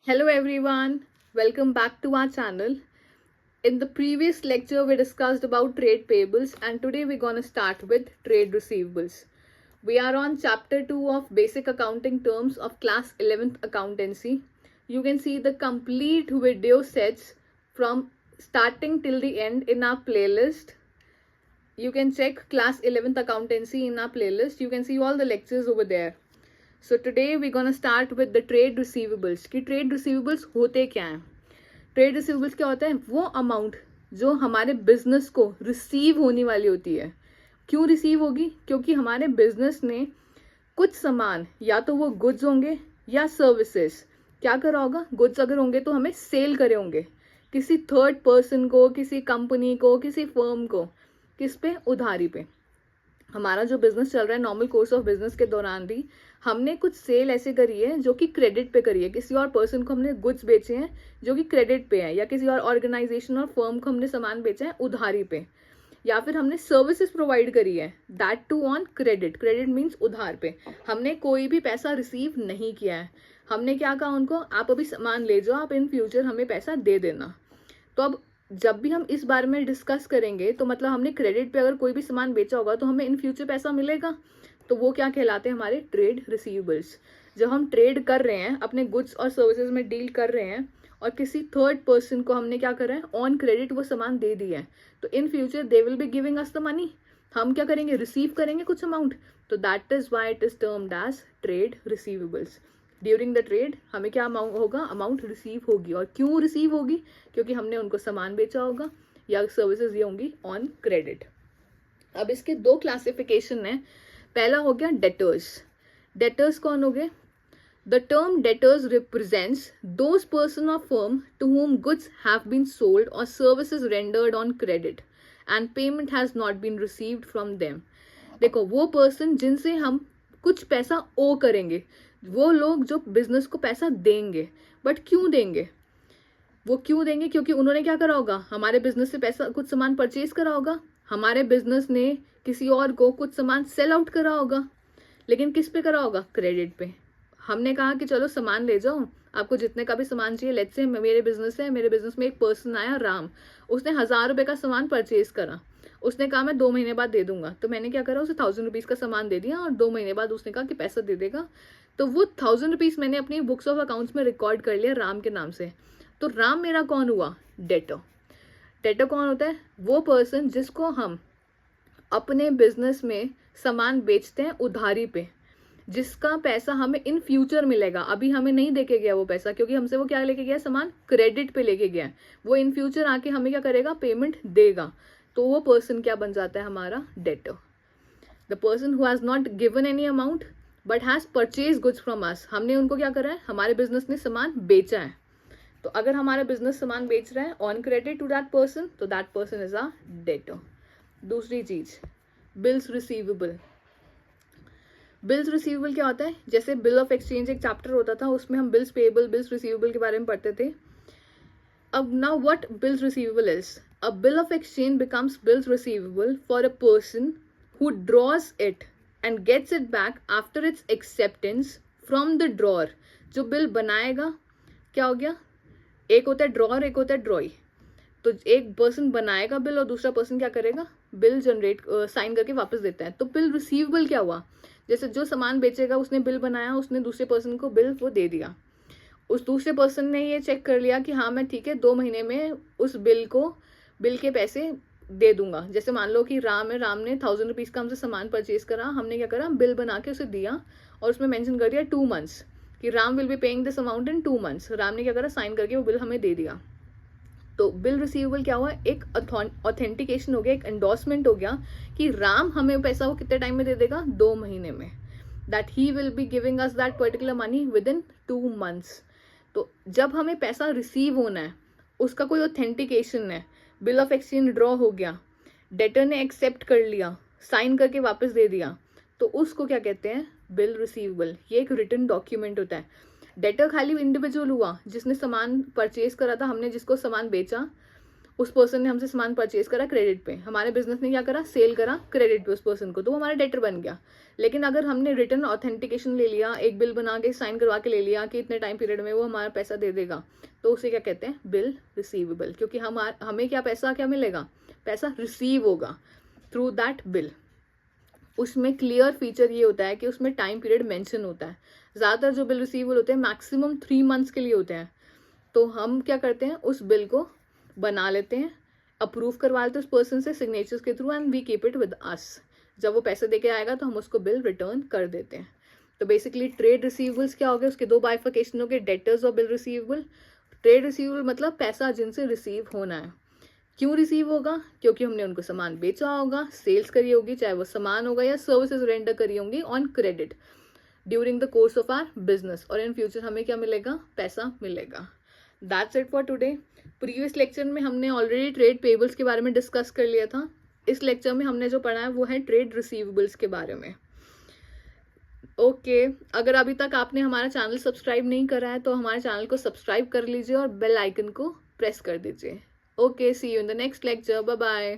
Hello everyone, welcome back to our channel. In the previous lecture we discussed about trade payables and today we're going to start with trade receivables. We are on chapter 2 of basic accounting terms of class 11th accountancy. You can see the complete video sets from starting till the end in our playlist. You can check class 11th accountancy in our playlist. You can see all the lectures over there. So today we gonna start with the trade receivables कि trade receivables होते क्या हैं. Trade receivables क्या होता है? वो amount जो हमारे बिजनेस को रिसीव होने वाली होती है. क्यों रिसीव होगी? क्योंकि हमारे बिजनेस ने कुछ सामान, या तो वो गुड्स होंगे या सर्विसेज, क्या करा होगा. गुड्स अगर होंगे तो हमें सेल करे होंगे किसी थर्ड पर्सन को, किसी कंपनी को, किसी फर्म को. किस पे? उधारी पे. हमारा जो बिजनेस चल रहा है नॉर्मल कोर्स ऑफ बिजनेस के दौरान भी हमने कुछ सेल ऐसे करी है जो कि क्रेडिट पे करी है. किसी और पर्सन को हमने गुड्स बेचे हैं जो कि क्रेडिट पे है, या किसी और ऑर्गेनाइजेशन और फर्म को हमने सामान बेचा है उधारी पे, या फिर हमने सर्विसेज प्रोवाइड करी है that to on credit. Credit means उधार पे. हमने कोई भी पैसा रिसीव नहीं किया है. हमने क्या कहा उनको, आप अभी सामान ले जाओ, आप इन फ्यूचर हमें पैसा दे देना. तो अब जब भी हम इस बारे में डिस्कस करेंगे तो मतलब हमने क्रेडिट पे अगर कोई भी सामान बेचा होगा तो हमें इन फ्यूचर पैसा मिलेगा. तो वो क्या कहलाते हैं? हमारे ट्रेड रिसीवेबल्स. जब हम ट्रेड कर रहे हैं, अपने गुड्स और सर्विसेज में डील कर रहे हैं और किसी थर्ड पर्सन को हमने क्या करा है, ऑन क्रेडिट वो सामान दे दिया है, तो in future they will be giving us the money. हम क्या करेंगे? रिसीव करेंगे कुछ अमाउंट. तो that is why it is termed as trade receivables. During the trade हमें क्या अमाउंट होगा? अमाउंट रिसीव होगी. और क्यों रिसीव होगी? क्योंकि हमने उनको सामान बेचा होगा या सर्विसेज ये होंगी ऑन क्रेडिट. अब इसके दो क्लासिफिकेशन है. पहला हो गया डेटर्स. डेटर्स कौन हो गए? The term debtors represents those person और firm to whom goods have been sold or services rendered on credit and payment has not been received from them. देखो, वो पर्सन जिनसे हम कुछ पैसा ओ करेंगे, वो लोग जो बिजनेस को पैसा देंगे. बट क्यों देंगे? वो क्यों देंगे? क्योंकि उन्होंने क्या करा होगा, हमारे बिजनेस से पैसा, कुछ सामान परचेज करा होगा. हमारे बिजनेस ने किसी और को कुछ सामान सेल आउट करा होगा. लेकिन किस पे करा होगा? क्रेडिट पे. हमने कहा कि चलो सामान ले जाओ, आपको जितने का भी सामान चाहिए. लेट्स से मेरे बिजनेस है, मेरे बिजनेस में एक पर्सन आया राम, उसने 1000 रुपये का सामान परचेज करा. उसने कहा मैं 2 महीने बाद दे दूंगा. तो मैंने क्या करा, उसे 1000 रुपीज़ का सामान दे दिया और 2 महीने बाद उसने कहा कि पैसा दे देगा. तो वो 1000 रुपीज़ मैंने अपनी बुक्स ऑफ अकाउंट्स में रिकॉर्ड कर लिया राम के नाम से. तो राम मेरा कौन हुआ? डेटर. डेटर कौन होता है? वो पर्सन जिसको हम अपने बिजनेस में सामान बेचते हैं उधारी पे, जिसका पैसा हमें इन फ्यूचर मिलेगा. अभी हमें नहीं देके गया वो पैसा, क्योंकि हमसे वो क्या लेके गया? सामान क्रेडिट पे लेके गया. वो इन फ्यूचर आके हमें क्या करेगा? पेमेंट देगा. तो वो पर्सन क्या बन जाता है? हमारा debtor. The person who has not given any amount but has purchase goods from us. हमने उनको क्या करा है? हमारे बिजनेस ने सामान बेचा है. तो अगर हमारा बिजनेस सामान बेच रहा है on credit to that person, तो that person is a debtor. दूसरी चीज, बिल्स रिसीवेबल. बिल्स रिसीवेबल क्या होता है? जैसे बिल ऑफ एक्सचेंज एक चैप्टर होता था, उसमें हम बिल्स पेएबल, बिल्स रिसीवेबल के बारे में पढ़ते थे. अब now what bills receivable is? A bill of exchange becomes bills receivable for a person who draws it and gets it back after its acceptance from the drawer. जो bill बनाएगा, क्या हो गया? एक होता है ड्रॉअर, एक होता है ड्रॉई. तो एक पर्सन बनाएगा बिल और दूसरा पर्सन क्या करेगा? बिल जनरेट साइन करके वापस देता है. तो बिल रिसीवेबल क्या हुआ? जैसे जो सामान बेचेगा उसने बिल बनाया, उसने दूसरे पर्सन को बिल वो दे दिया. उस दूसरे पर्सन ने ये चेक कर लिया कि हाँ मैं ठीक है 2 महीने में उस बिल के पैसे दे दूंगा. जैसे मान लो कि राम है, राम ने 1000 रुपीज़ का हमसे सामान परचेज करा. हमने क्या करा? बिल बना के उसे दिया और उसमें मेंशन कर दिया 2 months कि Ram will be paying this amount in 2 months. Ram ने क्या करा? साइन करके वो बिल हमें दे दिया. तो बिल रिसीवेबल क्या हुआ? एक ऑथेंटिकेशन हो गया, एक एंडोर्समेंट हो गया कि राम हमें पैसा वो कितने टाइम में दे देगा? 2 महीने में. That he will be giving us that particular money with in 2 months. तो जब हमें पैसा रिसीव होना है, उसका कोई ऑथेंटिकेशन है. बिल ऑफ एक्सचेंज ड्रॉ हो गया, डेटर ने एक्सेप्ट कर लिया, साइन करके वापस दे दिया, तो उसको क्या कहते हैं? Bill receivable. ये एक रिटन डॉक्यूमेंट होता है. डेटर खाली इंडिविजुअल हुआ जिसने सामान परचेज करा था, हमने जिसको सामान बेचा, उस पर्सन ने हमसे सामान परचेज करा क्रेडिट पे, हमारे बिजनेस ने क्या करा, सेल करा क्रेडिट पे उस पर्सन को, तो वो हमारा डेटर बन गया। लेकिन अगर हमने रिटर्न ऑथेंटिकेशन ले लिया, एक बिल बना के साइन करवा के ले लिया कि इतने टाइम पीरियड में वो हमारा पैसा दे देगा, तो उसे क्या कहते हैं, बिल रिसीवेबल, क्योंकि हमें क्या पैसा क्या मिलेगा, पैसा रिसीव होगा थ्रू दैट बिल। उसमें क्लियर फीचर ये होता है कि उसमें टाइम पीरियड मेंशन होता है। ज़्यादातर जो बिल रिसीवेबल होते हैं मैक्सिमम 3 मंथ्स के लिए होते हैं। तो हम क्या करते हैं, उस बिल को बना लेते हैं, अप्रूव करवा लेते हैं उस पर्सन से सिग्नेचर्स के through, and we keep it with us. जब वो पैसे देके आएगा तो हम उसको बिल रिटर्न कर देते हैं। तो बेसिकली ट्रेड रिसीवेबल्स क्या हो गए, उसके 2 बाइफर्केशन हो गए, डेटर्स और बिल रिसीवेबल। ट्रेड रिसीवेबल मतलब पैसा जिनसे रिसीव होना है। क्यों रिसीव होगा, क्योंकि हमने उनको सामान बेचा होगा, सेल्स करी होगी, चाहे वो सामान होगा या सर्विसेज रेंडर करी होंगी on credit during the course of our business, और इन फ्यूचर हमें क्या मिलेगा, पैसा मिलेगा। That's it for today. Previous lecture में हमने ऑलरेडी ट्रेड पेबल्स के बारे में डिस्कस कर लिया था। इस लेक्चर में हमने जो पढ़ा है वो है ट्रेड रिसीवेबल्स के बारे में। ओके, अगर अभी तक आपने हमारा चैनल सब्सक्राइब नहीं करा है तो हमारे चैनल को सब्सक्राइब कर लीजिए और बेल आइकन को प्रेस कर दीजिए। Okay, see you in the next lecture, bye bye.